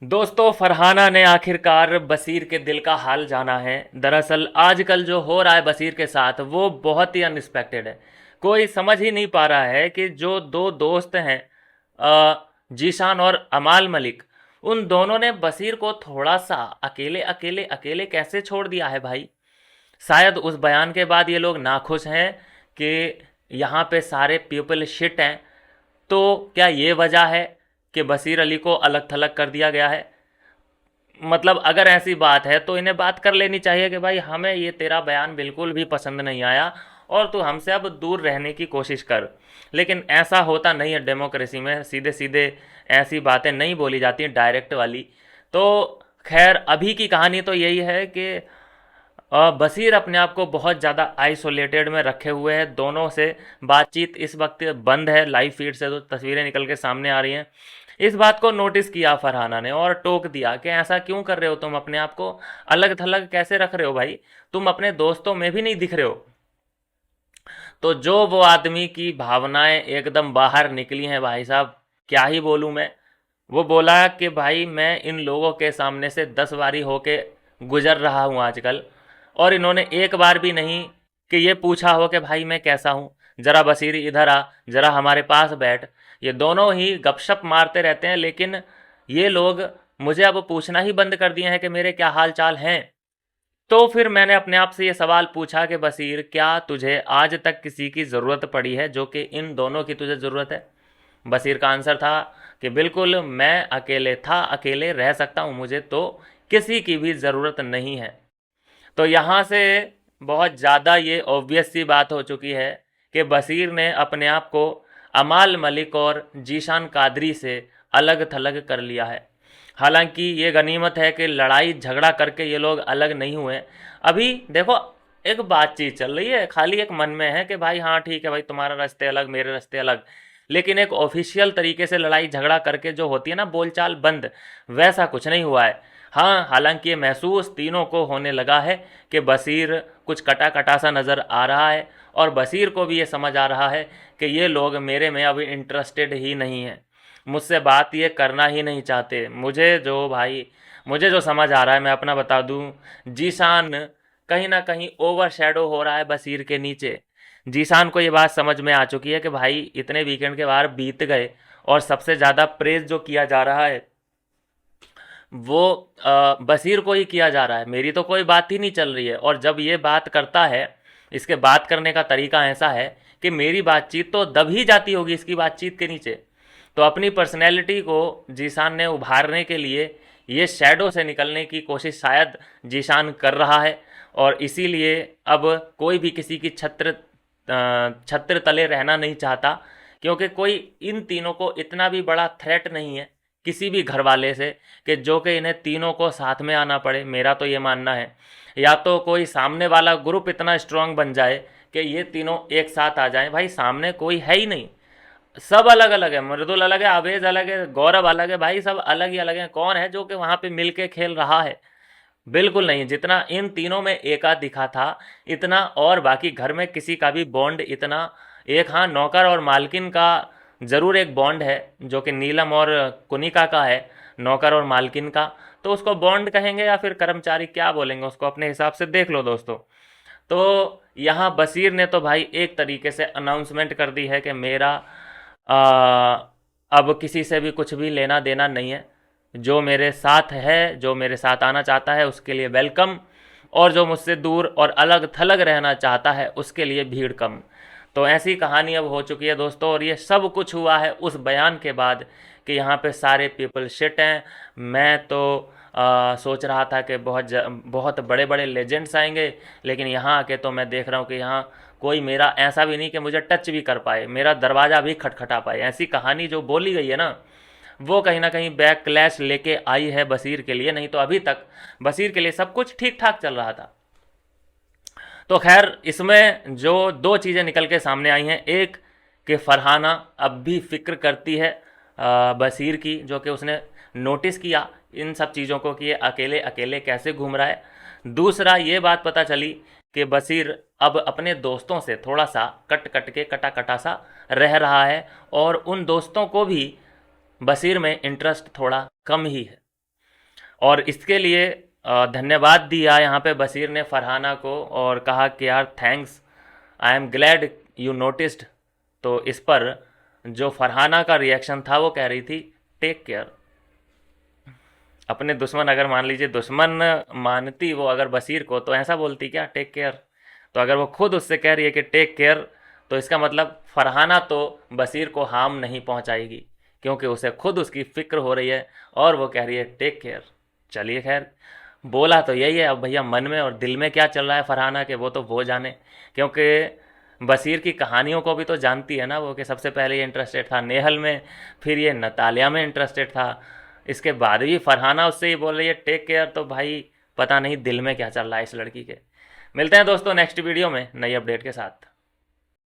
दोस्तों, फरहाना ने आखिरकार बशीर के दिल का हाल जाना है। दरअसल आजकल जो हो रहा है बशीर के साथ वो बहुत ही अनएक्सपेक्टेड है। कोई समझ ही नहीं पा रहा है कि जो दो दोस्त हैं, जीशान और अमाल मलिक, उन दोनों ने बशीर को थोड़ा सा अकेले अकेले अकेले कैसे छोड़ दिया है भाई। शायद उस बयान के बाद ये लोग नाखुश हैं कि यहाँ पे सारे पीपल शिट हैं। तो क्या ये वजह है कि बशीर अली को अलग थलग कर दिया गया है? मतलब अगर ऐसी बात है तो इन्हें बात कर लेनी चाहिए कि भाई हमें ये तेरा बयान बिल्कुल भी पसंद नहीं आया और तू हमसे अब दूर रहने की कोशिश कर। लेकिन ऐसा होता नहीं है डेमोक्रेसी में, सीधे सीधे ऐसी बातें नहीं बोली जाती डायरेक्ट वाली। तो खैर अभी की कहानी तो यही है कि बशीर अपने आप को बहुत ज़्यादा आइसोलेटेड में रखे हुए हैं। दोनों से बातचीत इस वक्त बंद है। लाइव फीड से तो तस्वीरें निकल के सामने आ रही हैं। इस बात को नोटिस किया फरहाना ने और टोक दिया कि ऐसा क्यों कर रहे हो तुम, अपने आप को अलग थलग कैसे रख रहे हो भाई, तुम अपने दोस्तों में भी नहीं दिख रहे हो। तो जो वो आदमी की भावनाएं एकदम बाहर निकली हैं भाई साहब, क्या ही बोलूँ मैं। वो बोला कि भाई मैं इन लोगों के सामने से 10 बारी होके गुजर रहा हूँ आजकल, और इन्होंने एक बार भी नहीं कि ये पूछा हो कि भाई मैं कैसा हूँ, ज़रा बसीरी इधर आ, ज़रा हमारे पास बैठ। ये दोनों ही गपशप मारते रहते हैं, लेकिन ये लोग मुझे अब पूछना ही बंद कर दिए हैं कि मेरे क्या हाल चाल हैं। तो फिर मैंने अपने आप से ये सवाल पूछा कि बशीर, क्या तुझे आज तक किसी की ज़रूरत पड़ी है जो कि इन दोनों की तुझे ज़रूरत है? बशीर का आंसर था कि बिल्कुल, मैं अकेले था, अकेले रह सकता हूँ, मुझे तो किसी की भी ज़रूरत नहीं है। तो यहाँ से बहुत ज़्यादा ये ऑब्वियस सी बात हो चुकी है कि बशीर ने अपने आप को अमाल मलिक और जीशान कादरी से अलग थलग कर लिया है। हालांकि ये गनीमत है कि लड़ाई झगड़ा करके ये लोग अलग नहीं हुए। अभी देखो, एक बातचीत चल रही है, खाली एक मन में है कि भाई हाँ ठीक है भाई, तुम्हारा रास्ते अलग, मेरे रास्ते अलग। लेकिन एक ऑफिशियल तरीके से लड़ाई झगड़ा करके जो होती है ना, बोलचाल बंद, वैसा कुछ नहीं हुआ है। हाँ, हालांकि ये महसूस तीनों को होने लगा है कि बशीर कुछ कटा कटा सा नज़र आ रहा है, और बशीर को भी ये समझ आ रहा है कि ये लोग मेरे में अभी इंटरेस्टेड ही नहीं है, मुझसे बात ये करना ही नहीं चाहते। मुझे जो समझ आ रहा है, मैं अपना बता दूं, जीशान कहीं ना कहीं ओवर शेडो हो रहा है बशीर के नीचे। जीशान को ये बात समझ में आ चुकी है कि भाई इतने वीकेंड के बाहर बीत गए और सबसे ज़्यादा प्रेज जो किया जा रहा है वो बशीर को ही किया जा रहा है, मेरी तो कोई बात ही नहीं चल रही है। और जब ये बात करता है, इसके बात करने का तरीका ऐसा है कि मेरी बातचीत तो दब ही जाती होगी इसकी बातचीत के नीचे। तो अपनी पर्सनैलिटी को जीशान ने उभारने के लिए ये शैडो से निकलने की कोशिश शायद जीशान कर रहा है, और इसीलिए अब कोई भी किसी की छत्र तले रहना नहीं चाहता, क्योंकि कोई इन तीनों को इतना भी बड़ा थ्रेट नहीं है किसी भी घर वाले से कि जो कि इन्हें तीनों को साथ में आना पड़े। मेरा तो ये मानना है, या तो कोई सामने वाला ग्रुप इतना स्ट्रांग बन जाए कि ये तीनों एक साथ आ जाएं। भाई सामने कोई है ही नहीं, सब अलग अलग है। मृदुल अलग है, आवेज अलग है, गौरव अलग है, भाई सब अलग ही अलग हैं। कौन है जो कि वहाँ पे मिल के खेल रहा है? बिल्कुल नहीं। जितना इन तीनों में एकाध दिखा था, इतना और बाकी घर में किसी का भी बॉन्ड इतना एक, हाँ नौकर और मालकिन का ज़रूर एक बॉन्ड है जो कि नीलम और कुनिका का है, नौकर और मालकिन का। तो उसको बॉन्ड कहेंगे या फिर कर्मचारी, क्या बोलेंगे उसको, अपने हिसाब से देख लो दोस्तों। तो यहाँ बशीर ने तो भाई एक तरीके से अनाउंसमेंट कर दी है कि मेरा अब किसी से भी कुछ भी लेना देना नहीं है। जो मेरे साथ है, जो मेरे साथ आना चाहता है उसके लिए वेलकम, और जो मुझसे दूर और अलग थलग रहना चाहता है उसके लिए भीड़ कम। तो ऐसी कहानी अब हो चुकी है दोस्तों, और ये सब कुछ हुआ है उस बयान के बाद कि यहाँ पे सारे पीपल शिट हैं। मैं तो सोच रहा था कि बहुत बड़े बड़े लेजेंड्स आएंगे, लेकिन यहाँ आके तो मैं देख रहा हूँ कि यहाँ कोई मेरा ऐसा भी नहीं कि मुझे टच भी कर पाए, मेरा दरवाज़ा भी खटखटा पाए। ऐसी कहानी जो बोली गई है ना, वो कहीं ना कहीं बैक क्लैश लेके आई है बशीर के लिए। नहीं तो अभी तक बशीर के लिए सब कुछ ठीक ठाक चल रहा था। तो खैर इसमें जो दो चीज़ें निकल के सामने आई हैं, एक कि फरहाना अब भी फिक्र करती है बशीर की, जो कि उसने नोटिस किया इन सब चीज़ों को कि ये अकेले अकेले कैसे घूम रहा है। दूसरा ये बात पता चली कि बशीर अब अपने दोस्तों से थोड़ा सा कट कट के कटा कटा सा रह रहा है, और उन दोस्तों को भी बशीर में इंटरेस्ट थोड़ा कम ही है। और इसके लिए धन्यवाद दिया यहाँ पे बशीर ने फरहाना को और कहा कि यार thanks, I am glad you noticed. तो इस पर जो फरहाना का रिएक्शन था वो कह रही थी टेक केयर। अपने दुश्मन, अगर मान लीजिए दुश्मन मानती वो अगर बशीर को, तो ऐसा बोलती क्या टेक केयर। तो अगर वो खुद उससे कह रही है कि टेक केयर, तो इसका मतलब फरहाना तो बशीर को हार्म नहीं पहुंचाएगी, क्योंकि उसे खुद उसकी फिक्र हो रही है और वो कह रही है टेक केयर। चलिए खैर, बोला तो यही है, अब भैया मन में और दिल में क्या चल रहा है फरहाना के वो तो वो जाने, क्योंकि बशीर की कहानियों को भी तो जानती है ना वो, कि सबसे पहले ये इंटरेस्टेड था नेहल में, फिर ये नतालिया में इंटरेस्टेड था, इसके बाद भी फरहाना उससे ही बोल रही है टेक केयर। तो भाई पता नहीं दिल में क्या चल रहा है इस लड़की के। मिलते हैं दोस्तों नेक्स्ट वीडियो में नई अपडेट के साथ।